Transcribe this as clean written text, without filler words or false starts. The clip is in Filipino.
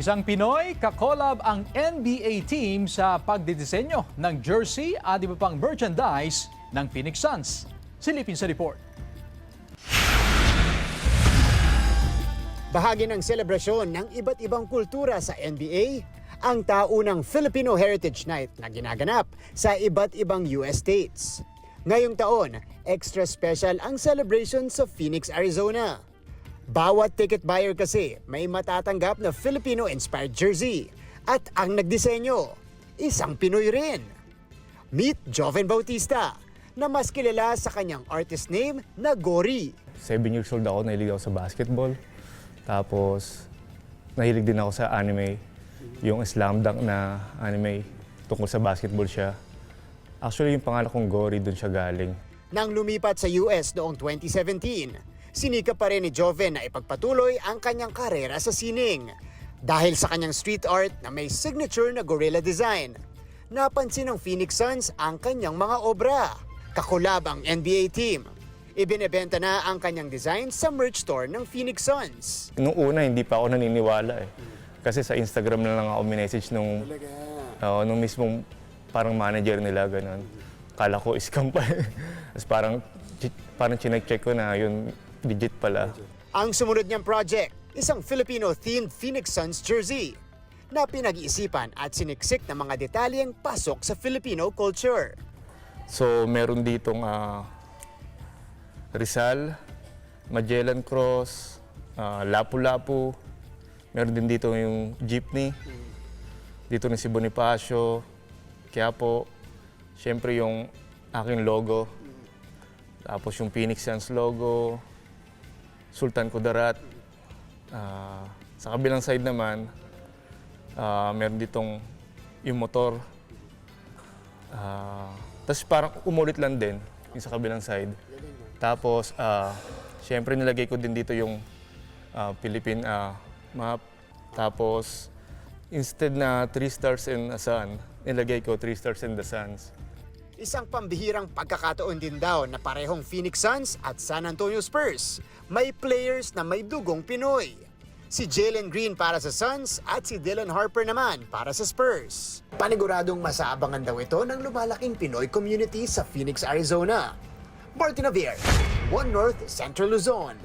Isang Pinoy kakolab ang NBA team sa pagdidisenyo ng jersey at iba pang merchandise ng Phoenix Suns. Silipin sa report. Bahagi ng selebrasyon ng iba't ibang kultura sa NBA, ang taunang Filipino Heritage Night na ginaganap sa iba't ibang US states. Ngayong taon, extra special ang celebration sa Phoenix, Arizona. Bawat ticket buyer kasi may matatanggap na Filipino-inspired jersey at ang nagdisenyo, isang Pinoy rin. Meet Joven Bautista, na mas kilala sa kanyang artist name na Gory. 7 years old ako, nahilig ako sa basketball. Tapos, nahilig din ako sa anime. Yung Slam Dunk na anime, tungkol sa basketball siya. Actually, yung pangalan kong Gory, dun siya galing. Nang lumipat sa US noong 2017, sinikap pa rin ni Joven na ipagpatuloy ang kanyang karera sa sining. Dahil sa kanyang street art na may signature na gorilla design, napansin ng Phoenix Suns ang kanyang mga obra. Kakulab ang NBA team. Ibinebenta na ang kanyang design sa merch store ng Phoenix Suns. Nung una, hindi pa ako naniniwala eh. Kasi sa Instagram na lang ako minessage nung mismong parang manager nila, ganun. Kala ko scam pa eh. Tapos parang chinek-check ko na yun, legit pala. Ang sumunod niyang project, isang Filipino-themed Phoenix Suns jersey na pinag-iisipan at siniksik ng mga detalyeng pasok sa Filipino culture. So meron ditong Rizal, Magellan Cross, Lapu-Lapu. Meron din dito yung jeepney. Dito na si Bonifacio, Quiapo. Siyempre yung aking logo. Tapos yung Phoenix Suns logo. Sultan Kudarat. Sa kabilang side naman, meron ditong yung motor. Tapos parang umulit lang din yung sa kabilang side. Tapos, syempre nilagay ko din dito yung Philippine map. Tapos, instead na 3 stars and a sun, nilagay ko 3 stars and the suns. Isang pambihirang pagkakataon din daw na parehong Phoenix Suns at San Antonio Spurs may players na may dugong Pinoy. Si Jalen Green para sa Suns at si Dylan Harper naman para sa Spurs. Paniguradong masaabangan daw ito ng lumalaking Pinoy community sa Phoenix, Arizona. Martin Javier, One North Central Luzon.